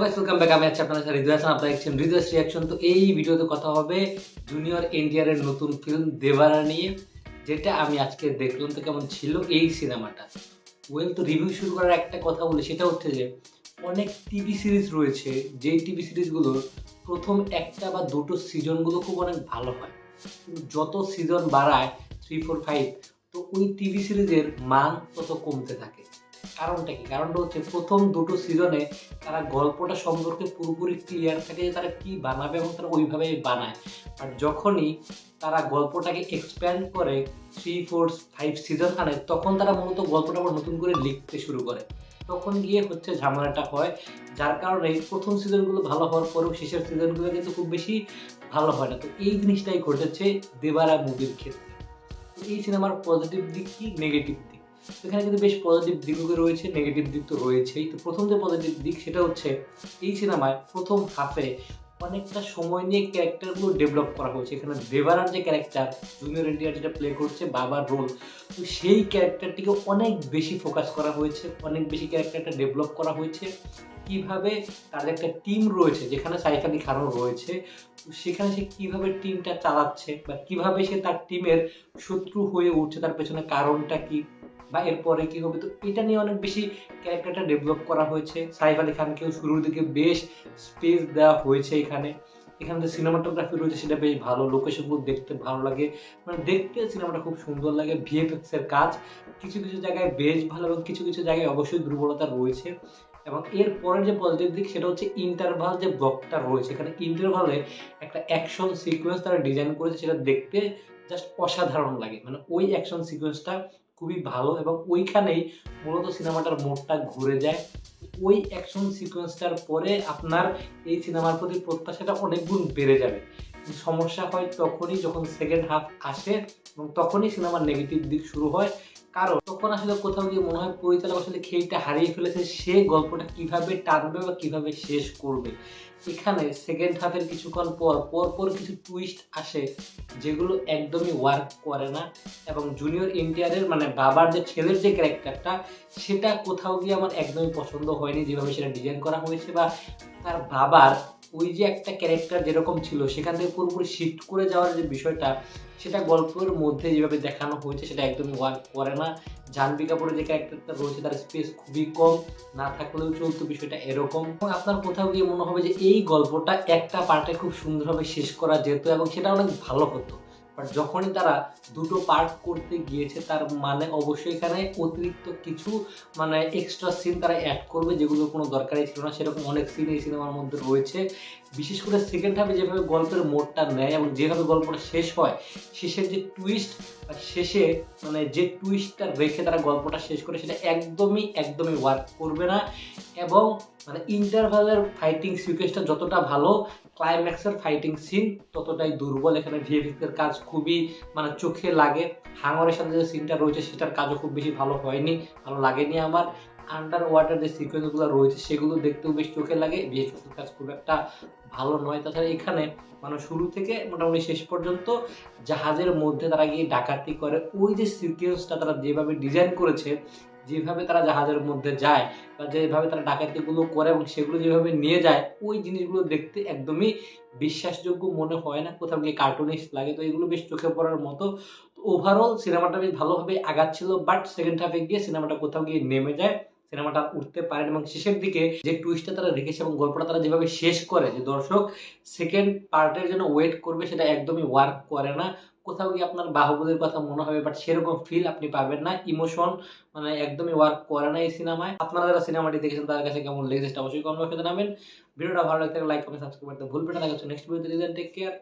Guys welcome back. আমি আছি আপনাদের সাথে হৃদয় হাসান। আপনারা দেখছেন হৃদয় রিয়াকশন। তো এই ভিডিওতে কথা হবে জুনিয়র এনটিআর এর নতুন ফিল্ম দেবারা নিয়ে, যেটা আমি আজকে দেখলাম তো কেমন ছিল এই সিনেমাটা। তো রিভিউ শুরু করার একটা কথা বলি, সেটা হচ্ছে যে অনেক টিভি সিরিজ রয়েছে, যেই টিভি সিরিজগুলোর প্রথম একটা বা দুটো সিজনগুলো খুব অনেক ভালো হয়, কিন্তু যত সিজন বাড়ায় 3, 4, 5, তো ওই টিভি সিরিজের মান তত কমতে থাকে। কারণটা কি? কারণটা হচ্ছে প্রথম দুটো সিজনে তারা গল্পটা সম্পর্কে পুরোপুরি ক্লিয়ার থাকে যে তারা কি বানাবে এবং তারা ওইভাবেই বানায়। আর যখনই তারা গল্পটাকে এক্সপ্যান্ড করে 3, 4, 5 সিজন আনে, তখন তারা মূলত গল্পটা আবার নতুন করে লিখতে শুরু করে। তখন গিয়ে হচ্ছে ঝামেলাটা হয়, যার কারণে প্রথম সিজনগুলো ভালো হওয়ার পরেও শেষের সিজনগুলো কিন্তু খুব বেশি ভালো হয় না। তো এই জিনিসটাই ঘটেছে দেবারা মুভির ক্ষেত্রে। তো এই সিনেমার পজিটিভ দিক কি, নেগেটিভ দিক? এখানে কিন্তু বেশ পজিটিভ দিকও রয়েছে, নেগেটিভ দিক তো রয়েছেই। তো প্রথম যে পজিটিভ দিক সেটা হচ্ছে এই সিনেমায় প্রথম হাফে অনেকটা সময় নিয়ে ক্যারেক্টারগুলো ডেভেলপ করা হয়েছে। এখানে দেবারার যে ক্যারেক্টার, জুনিয়র এনটিআর যেটা প্লে করছে বাবার রোল, তো সেই ক্যারেক্টারটিকে অনেক বেশি ফোকাস করা হয়েছে, অনেক বেশি ক্যারেক্টারটা ডেভেলপ করা হয়েছে। কিভাবে তার একটা টিম রয়েছে, যেখানে সাইফ আলি খানও রয়েছে, সেখানে সে কিভাবে টিমটা চালাচ্ছে বা কিভাবে সে তার টিমের শত্রু হয়ে উঠছে, তার পেছনে কারণটা কি বা এরপরে কি হবে, তো এটা নিয়ে অনেক বেশি ক্যারেক্টারটা ডেভেলপ করা হয়েছে। সাইফ আলি খানকেও শুরুর দিকে বেশ স্পেস দেওয়া হয়েছে। এখানে যে সিনেমাটোগ্রাফি রয়েছে সেটা বেশ ভালো, লোকেশনগুলো দেখতে ভালো লাগে, মানে দেখতে সিনেমাটা খুব সুন্দর লাগে। ভিএফএক্স এর কাজ কিছু কিছু জায়গায় বেশ ভালো এবং কিছু কিছু জায়গায় অবশ্যই দুর্বলতা রয়েছে। এবং এর পরের যে পজিটিভ দিক সেটা হচ্ছে ইন্টারভাল যে ব্লকটা রয়েছে, এখানে ইন্টারভালে একটা অ্যাকশন সিকোয়েন্স তারা ডিজাইন করেছে, সেটা দেখতে জাস্ট অসাধারণ লাগে। মানে ওই অ্যাকশন সিকোয়েন্সটা খুবই ভালো এবং ওইখানেই মূলত সিনেমাটার মোড়টা ঘুরে যায়। ওই অ্যাকশন সিকোয়েন্সটার পরে আপনার এই সিনেমার প্রতি প্রত্যাশাটা অনেক গুণ বেড়ে যাবে। সমস্যা হয় তখনই যখন সেকেন্ড হাফ আসে এবং তখনই সিনেমার নেগেটিভ দিক শুরু হয়। কারণ তখন আসলে কোথাও গিয়ে মনে হয় পরিচালক আসলে খেইটা হারিয়ে ফেলেছে, সে গল্পটা কিভাবে টানবে বা কিভাবে শেষ করবে। এখানে সেকেন্ড হাফের কিছুক্ষণ পর কিছু টুইস্ট আসে, যেগুলো একদমই ওয়ার্ক করে না। এবং জুনিয়র এনটিআরের মানে বাবার যে ছেলের যে ক্যারেক্টারটা, সেটা কোথাও গিয়ে আমার একদমই পছন্দ হয়নি, যেভাবে সেটা ডিজাইন করা হয়েছে। বা তার বাবার ওই যে একটা ক্যারেক্টার যেরকম ছিল সেখান থেকে পুরোপুরি শিফট করে যাওয়ার যে বিষয়টা, সেটা গল্পের মধ্যে যেভাবে দেখানো হয়েছে সেটা একদমই ওয়ার্ক করে না। জাহ্নবী কাপুরের যে ক্যারেক্টারটা রয়েছে তার স্পেস খুবই কম, না থাকলেও চলতো, বিষয়টা এরকম। এবং আপনার কোথাও গিয়ে মনে হবে যে এই গল্পটা একটা পার্টে খুব সুন্দরভাবে শেষ করা যেত এবং সেটা অনেক ভালো হতো। বাট যখনই তারা দুটো পার্ট করতে গিয়েছে, তার মানে অবশ্যই এখানে অতিরিক্ত কিছু মানে এক্সট্রা সিন তারা অ্যাড করবে, যেগুলো কোনো দরকারই ছিল না। সেরকম অনেক সিন এই সিনেমার মধ্যে রয়েছে। বিশেষ করে সেকেন্ড হাফে যেভাবে গল্পের মোড়টা নেয় এবং যেভাবে গল্পটা শেষ হয়, শেষের যে টুইস্ট বা শেষে মানে যে টুইস্টটা রেখে তারা গল্পটা শেষ করে, সেটা একদমই ওয়ার্ক করবে না। এবং মানে ইন্টারভালের ফাইটিং সিকুয়েন্সটা যতটা ভালো, ক্লাইম্যাক্সের ফাইটিং সিন ততটাই দুর্বল। এখানে ভিএফএক্স এর কাজ খুবই মানে চোখে লাগে। হাঙরের সাথে যে সিনটা রয়েছে সেটার কাজও খুব বেশি ভালো হয়নি, ভালো লাগেনি আমার। আন্ডার ওয়াটার যে সিকোয়েন্সগুলো রয়েছে সেগুলো দেখতেও বেশ চোখে লাগে, ভিএফএক্স এর কাজ খুব একটা ভালো নয়। তাছাড়া এখানে মানে শুরু থেকে মোটামুটি শেষ পর্যন্ত জাহাজের মধ্যে তারা গিয়ে ডাকাতি করে, ওই যে সিকোয়েন্সটা তারা যেভাবে ডিজাইন করেছে, যেভাবে তারা জাহাজের মধ্যে যায় বা যেভাবে তারা ডাকাতিগুলো করে এবং সেগুলো যেভাবে নিয়ে যায়, ওই জিনিসগুলো দেখতে একদমই বিশ্বাসযোগ্য মনে হয় না, কোথাও গিয়ে কার্টুনিস্ট লাগে। তো এগুলো বেশ চোখে পড়ার মতো। তো ওভারঅল সিনেমাটা বেশ ভালোভাবে আগাচ্ছিল, বাট সেকেন্ড হাফে গিয়ে সিনেমাটা কোথাও গিয়ে নেমে যায়, সিনেমাটা উঠতে পারেন। এবং শেষের দিকে যে টুইস্টটা তারা রেখেছে এবং গল্পটা তারা যেভাবে শেষ করে, যে দর্শক সেকেন্ড পার্টের জন্য ওয়েট করবে, সেটা একদমই ওয়ার্ক করে না। কোথাও গিয়ে আপনার বাহুবলীর কথা মনে হবে, বাট সেরকম ফিল আপনি পাবেন না। ইমোশন মানে একদমই ওয়ার্ক করে না এই সিনেমায়। আপনারা যারা সিনেমাটি দেখেছেন তাদের কাছে কেমন লেগেছে সেটা অবশ্যই কমেন্ট বক্সে জানাবেন। ভিডিওটা ভালো লাগলে লাইক কমেন্ট সাবস্ক্রাইব করতে ভুলবেন না। দেখা হচ্ছে নেক্সট ভিডিওতে। Take care.